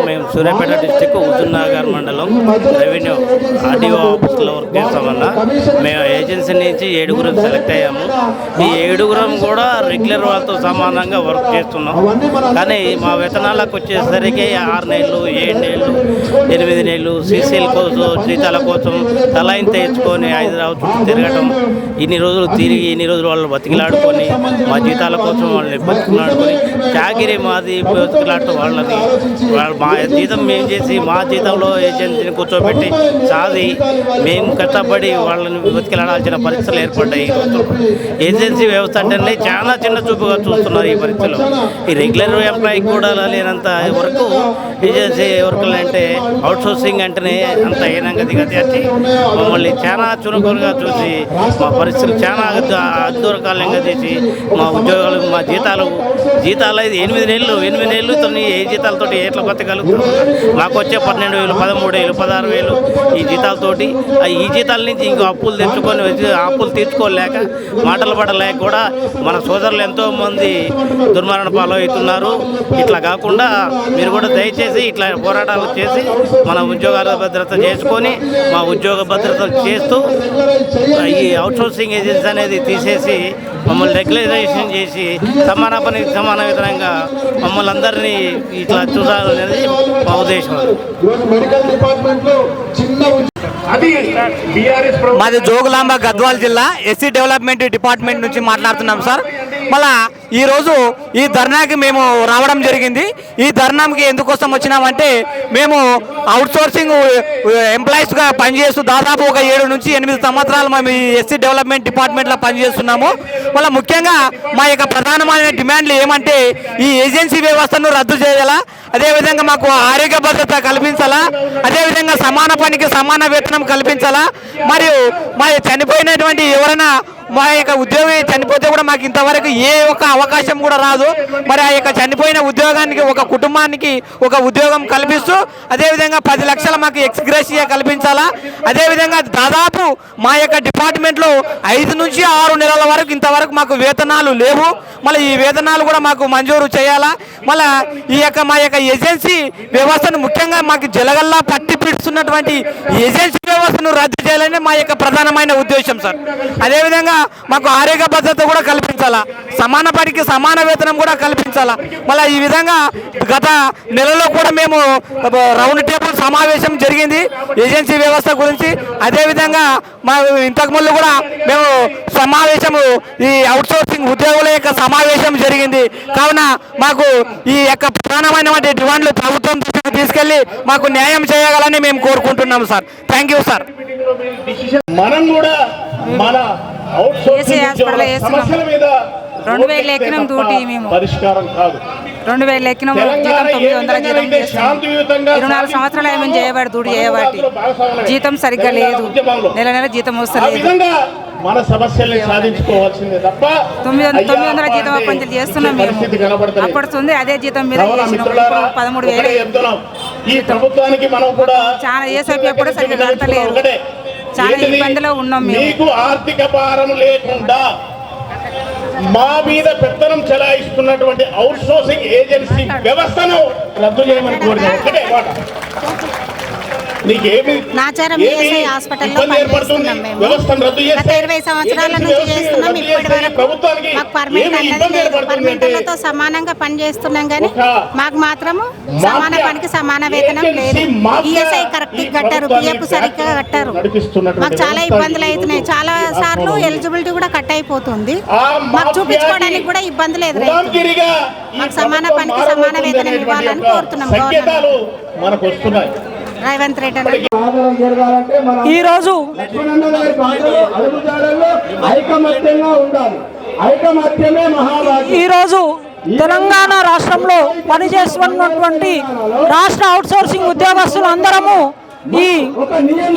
మేము సూర్యాపేట డిస్టిక్ హుజూర్నగర్ మండలం revenue RDO ఆఫీస్లో వర్క్ చేస్తామన్నా. మేము ఏజెన్సీ నుంచి 7గురు సెలెక్ట్ అయ్యాము. ఈ 7గురం కూడా రెగ్యులర్ వాళ్ళతో సమానంగా వర్క్ చేస్తున్నాం. కానీ మా వేతనాలకు వచ్చేసరికి 6 నెలలు, 7 నెలలు, 8 నెలలు సీసీఎల్ కోసం జీతాల కోసం తలాయింత తెచ్చుకొని హైదరాబాద్ చుట్టూ తిరగటం, ఇన్ని రోజులు తిరిగి ఇన్ని రోజులు వాళ్ళు బతికిలాడుకొని మా జీతాల కోసం వాళ్ళని బతికిలాడుకొని చాకిరి మాది బతికిలాడటం వాళ్ళని మా జీతం మేము చేసి మా జీతంలో ఏజెన్సీని కూర్చోబెట్టి సాది మేము కష్టపడి వాళ్ళని బతికిలాడాల్సిన పరిస్థితులు ఏర్పడ్డాయి. ఏజెన్సీ వ్యవస్థ అంటే చాలా చిన్న చూపుగా చూస్తున్నారు ఈ పరిస్థితుల్లో. ఈ రెగ్యులర్ ఎంప్లాయీకి కూడా లేనంత వరకు ఏజెన్సీ వర్కులు అంటే అవుట్సోర్సింగ్ అంటేనే అంత హీనంగా దిగతి మమ్మల్ని చాలా చురుకుగా చూసి మా పరిస్థితులు చాలా అద్భుతకాలంగా చేసి మా ఉద్యోగాలు మా జీతాలు 8 నెలలు ఏ జీతాలతోటి ఎట్లా బతకగలుగుతాం? మాకు వచ్చే 12,000, 13,000, 16,000 ఈ జీతాలతోటి ఈ జీతాల నుంచి ఇంకో అప్పులు తెచ్చుకొని అప్పులు తీర్చుకోలేక మాటలు పడలేక కూడా మన సోదరులు ఎంతోమంది దుర్మరణ పాలవుతున్నారు. ఇట్లా కాకుండా మీరు కూడా దయచేసి ఇట్లా పోరాటాలు చేసి మన ఉద్యోగాల భద్రత చేసుకొని మా ఉద్యోగ భద్రతలు చేస్తూ ఈ అవుట్సోర్సింగ్ ఏజెన్సీ అనేది తీసేసి మమ్మల్ని రెగ్యులరైజేషన్ చేసి సమాన పనికి సమాన విధంగా మమ్మల్ని అందరినీ ఇట్లా చూడాలనేది మా ఉద్దేశం. మాది జోగులాంబ గద్వాల జిల్లా ఎస్సీ డెవలప్మెంట్ డిపార్ట్మెంట్ నుంచి మాట్లాడుతున్నాం సార్. మళ్ళా ఈరోజు ఈ ధర్నాకి మేము రావడం జరిగింది. ఈ ధర్నాకి ఎందుకోసం వచ్చినామంటే మేము అవుట్సోర్సింగ్ ఎంప్లాయీస్గా పనిచేస్తూ దాదాపు ఒక 7 నుంచి 8 సంవత్సరాలు మేము ఈ ఎస్సీ డెవలప్మెంట్ డిపార్ట్మెంట్లో పనిచేస్తున్నాము. మళ్ళీ ముఖ్యంగా మా యొక్క ప్రధానమైన డిమాండ్లు ఏమంటే ఈ ఏజెన్సీ వ్యవస్థను రద్దు చేయాలా, అదేవిధంగా మాకు ఆరోగ్య భద్రత కల్పించాలా, అదేవిధంగా సమాన పనికి సమాన వేతనం కల్పించాలా, మరియు మా చనిపోయినటువంటి ఎవరైనా మా యొక్క ఉద్యోగి చనిపోతే కూడా మాకు ఇంతవరకు ఏ ఒక్క అవకాశం కూడా రాదు. మరి ఆ యొక్క చనిపోయిన ఉద్యోగానికి ఒక కుటుంబానికి ఒక ఉద్యోగం కల్పిస్తూ అదేవిధంగా 10 లక్షల మాకు ఎక్స్గ్రేషియా కల్పించాలా. అదేవిధంగా దాదాపు మా యొక్క డిపార్ట్మెంట్లో 5 నుంచి 6 నెలల వరకు ఇంతవరకు మాకు వేతనాలు లేవు. మళ్ళీ ఈ వేతనాలు కూడా మాకు మంజూరు చేయాలా. మళ్ళీ ఈ యొక్క మా యొక్క ఏజెన్సీ వ్యవస్థను ముఖ్యంగా మాకు జలగల్లా పట్టి పిడుస్తున్నటువంటి ఏజెన్సీ వ్యవస్థను రద్దు చేయాలని మా యొక్క ప్రధానమైన ఉద్దేశం సార్. అదేవిధంగా మాకు ఆరోగ్య భద్రత కూడా కల్పించాలా, సమాన పనికి సమాన వేతనం కూడా కల్పించాలా. మళ్ళీ ఈ విధంగా గత నెలలో కూడా మేము రౌండ్ టేబుల్ సమావేశం జరిగింది ఏజెన్సీ వ్యవస్థ గురించి. అదేవిధంగా మా ఇంతకుముందు కూడా మేము సమావేశము ఈ అవుట్సోర్సింగ్ ఉద్యోగుల యొక్క సమావేశం జరిగింది. కావున మాకు ఈ యొక్క ప్రధానమైనటువంటి డిమాండ్లు ప్రభుత్వం దృష్టికి తీసుకెళ్లి మాకు న్యాయం చేయగలని మేము కోరుకుంటున్నాము సార్. Thank you sir. మనం కూడా మన హాస్పిటల్ సమస్యల మీద 2000 ఎక్కినాం డ్యూటీ. మేము పరిష్కారం కాదు. 2000 ఎక్కినాం, జీతం 900 జీతం చేస్తాం. 24 సంవత్సరాలు ఏమేమి చేయబడి డ్యూటీ చేయబట్టి జీతం సరిగ్గా లేదు, నెల జీతం వస్తలేదు. మన సమస్యల్ని సాధించుకోవాల్సిందే తప్ప 900 జీతం పంచులు చేస్తున్నాం మేము. అప్పటి అదే జీతం మీద 13,000. ఈ ప్రభుత్వానికి మనం కూడా చాలా ఏసైపు కూడా సరిగ్గా కడతలేదు, చాలా ఇబ్బందిలో ఉన్నాం మేము. మీకు ఆర్థిక భారం లేకుండా మా మీద పెత్తనం చెలాయిస్తున్నటువంటి అవుట్సోర్సింగ్ ఏజెన్సీ వ్యవస్థను రద్దు చేయమని కోరిన ఒకటే మాట. నాచారం ఈఎస్ఐ హాస్పిటల్లో పనిచేస్తున్నాం మేము. గత 20 సంవత్సరాల నుంచి చేస్తున్నాం. ఇప్పటి వరకు మాకు పర్మనెంట్ అన్నది లేదు. పర్మనెంట్లతో సమానంగా పనిచేస్తున్నాం, కానీ మాకు మాత్రము సమాన పనికి సమాన వేతనం లేదు. ఈఎస్ఐ కరెక్ట్ కట్టారు, పిఎఫ్ సరిగ్గా కట్టారు. మాకు చాలా ఇబ్బందులు అవుతున్నాయి. చాలా సార్లు ఎలిజిబిలిటీ కూడా కట్ అయిపోతుంది. మాకు చూపించుకోవడానికి కూడా ఇబ్బందులు ఎదురవుతుంది. మాకు సమాన పనికి సమాన వేతనం ఇవ్వాలని కోరుతున్నాం గవర్నమెంట్. రేవంత్ రెడ్డి ఈరోజు తెలంగాణ రాష్ట్రంలో పనిచేస్తున్నటువంటి రాష్ట్ర అవుట్సోర్సింగ్ ఉద్యోగస్తులు అందరము ఈ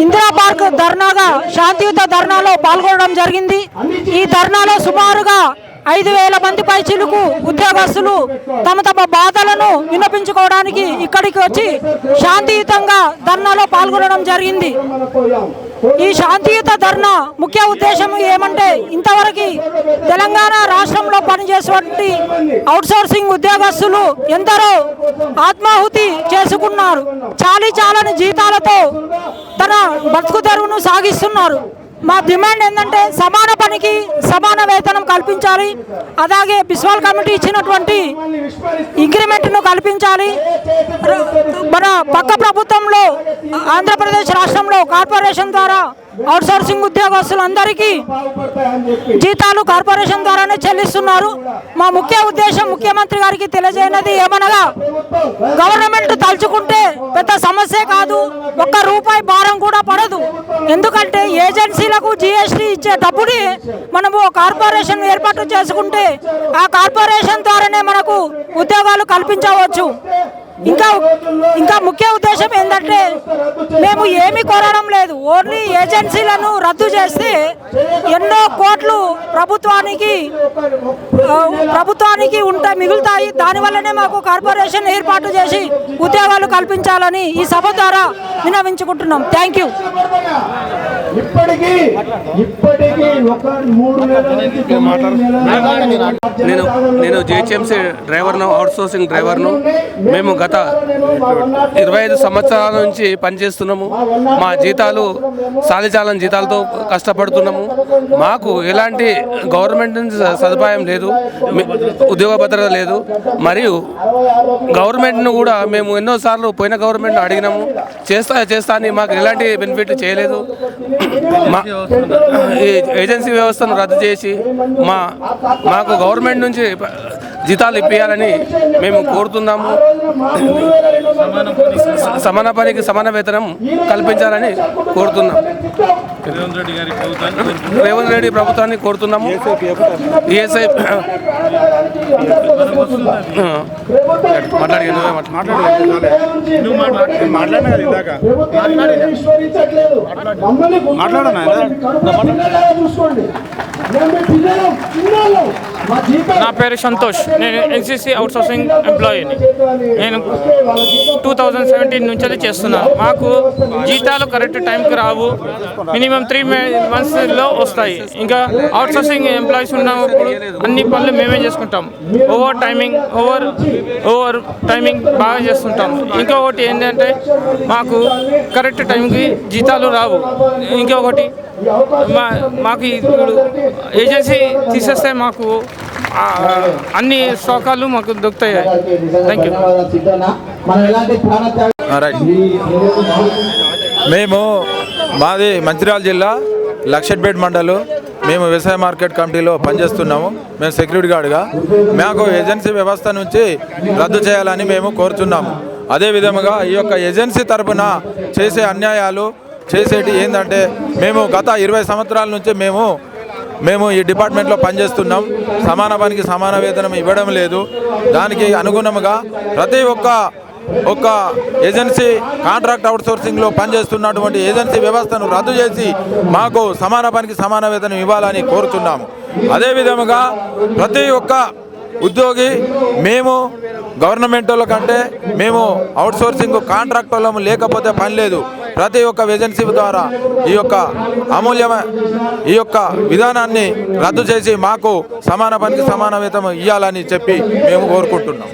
ఇందిరా పార్క్ ధర్నాగా శాంతియుత ధర్నాలో పాల్గొనడం జరిగింది. ఈ ధర్నాలో సుమారుగా 5,000 మంది పైచిలుకు ఉద్యోగస్తులు తమ తమ బాధలను విన్నపించుకోవడానికి ఇక్కడికి వచ్చి శాంతియుతంగా ధర్నాలో పాల్గొనడం జరిగింది. ఈ శాంతియుత ధర్నా ముఖ్య ఉద్దేశం ఏమంటే, ఇంతవరకు తెలంగాణ రాష్ట్రంలో పనిచేసేటువంటి అవుట్సోర్సింగ్ ఉద్యోగస్తులు ఎందరో ఆత్మాహుతి చేసుకున్నారు. చాలని జీతాలతో తన బతుకు తెరువును సాగిస్తున్నారు. మా డిమాండ్ ఏంటంటే సమాన పనికి సమాన వేతనం కల్పించాలి. అలాగే బిస్వాల్ కమిటీ ఇచ్చినటువంటి ఇంక్రిమెంట్ను కల్పించాలి. మన పక్క ప్రభుత్వంలో ఆంధ్రప్రదేశ్ రాష్ట్రంలో కార్పొరేషన్ ద్వారా అవుట్సోర్సింగ్ ఉద్యోగస్తులందరికీ జీతాలు కార్పొరేషన్ ద్వారానే చెల్లిస్తున్నారు. మా ముఖ్య ఉద్దేశం ముఖ్యమంత్రి గారికి తెలియజేయనది ఏమనగా, గవర్నమెంట్ తలుచుకుంటే పెద్ద సమస్య కాదు, ఒక్క రూపాయి భారం కూడా పడదు. ఎందుకంటే ఏజెన్సీలకు జీఎస్టీ ఇచ్చే డబ్బుని మనము కార్పొరేషన్ ఏర్పాటు చేసుకుంటే ఆ కార్పొరేషన్ ద్వారానే మనకు ఉద్యోగాలు కల్పించవచ్చు. ఇంకా ముఖ్య ఉద్దేశం ఏంటంటే, మేము ఏమి కోరడం లేదు, ఓన్లీ ఏజెన్సీలను రద్దు చేస్తే ఎన్నో కోట్లు ప్రభుత్వానికి మిగులుతాయి. దానివల్లనే మాకు కార్పొరేషన్ ఏర్పాటు చేసి ఉద్యోగాలు కల్పించాలని ఈ సభ ద్వారా విన్నవించుకుంటున్నాం. Thank you. నేను జిహెచ్ఎంసీ డ్రైవర్ను, అవుట్సోర్సింగ్ డ్రైవర్ను. మేము గత 25 సంవత్సరాల నుంచి పనిచేస్తున్నాము. మా జీతాలు సాలిచాలని జీతాలతో కష్టపడుతున్నాము. మాకు ఎలాంటి గవర్నమెంట్ నుంచి సదుపాయం లేదు, ఉద్యోగ భద్రత లేదు. మరియు గవర్నమెంట్ను కూడా మేము ఎన్నోసార్లు పోయిన గవర్నమెంట్ను అడిగినాము, చేస్తా అని మాకు ఎలాంటి బెనిఫిట్ చేయలేదు. ఈ ఏజెన్సీ వ్యవస్థను రద్దు చేసి మాకు గవర్నమెంట్ నుంచి జీతాలు ఇప్పించాలని మేము కోరుతున్నాము. సమాన పనికి సమాన వేతనం కల్పించాలని కోరుతున్నాం. రేవంత్ రెడ్డి ప్రభుత్వాన్ని కోరుతున్నాము. ఈఎస్ఐ నా పేరు సంతోష్. నేను ఎన్సీసీ అవుట్సోర్సింగ్ ఎంప్లాయీని. నేను 2017 నుంచి చేస్తున్నాను. మాకు జీతాలు కరెక్ట్ టైంకి రావు, మినిమం 3 monthsలో వస్తాయి. ఇంకా అవుట్సోర్సింగ్ ఎంప్లాయీస్ ఉన్నప్పుడు అన్ని పనులు మేమే చేసుకుంటాం. ఓవర్ టైమింగ్ బాగా చేస్తుంటాం. ఇంకొకటి ఏంటంటే, మాకు కరెక్ట్ టైంకి జీతాలు రావు. ఇంకొకటి మాకు ఇప్పుడు ఏజెన్సీ తీసేస్తే మాకు అన్ని సౌకర్యాలు మాకు దొరుకుతాయి. Thank you. మాది మంచిర్యాల జిల్లా లక్షట్పేట మండలం. మేము వ్యవసాయ మార్కెట్ కమిటీలో పనిచేస్తున్నాము. మేము సెక్యూరిటీ గార్డ్గా. మాకు ఏజెన్సీ వ్యవస్థ నుంచి రద్దు చేయాలని మేము కోరుతున్నాము. అదేవిధంగా ఈ యొక్క ఏజెన్సీ తరఫున చేసే అన్యాయాలు చేసేటి ఏంటంటే, మేము గత 20 సంవత్సరాల నుంచి మేము ఈ డిపార్ట్మెంట్లో పనిచేస్తున్నాం. సమాన పనికి సమాన వేతనం ఇవ్వడం లేదు. దానికి అనుగుణంగా ప్రతి ఒక్క ఏజెన్సీ కాంట్రాక్ట్ అవుట్సోర్సింగ్లో పనిచేస్తున్నటువంటి ఏజెన్సీ వ్యవస్థను రద్దు చేసి మాకు సమాన పనికి సమాన వేతనం ఇవ్వాలని కోరుతున్నాము. అదేవిధంగా ప్రతి ఒక్క ఉద్యోగి, మేము గవర్నమెంట్ వాళ్ళ కంటే మేము అవుట్సోర్సింగ్ కాంట్రాక్ట్ వాళ్ళము లేకపోతే పని లేదు. ప్రతి ఒక్క ఏజెన్సీ ద్వారా ఈ యొక్క విధానాన్ని రద్దు చేసి మాకు సమాన పనికి సమాన వేతనం ఇవ్వాలని చెప్పి మేము కోరుకుంటున్నాం.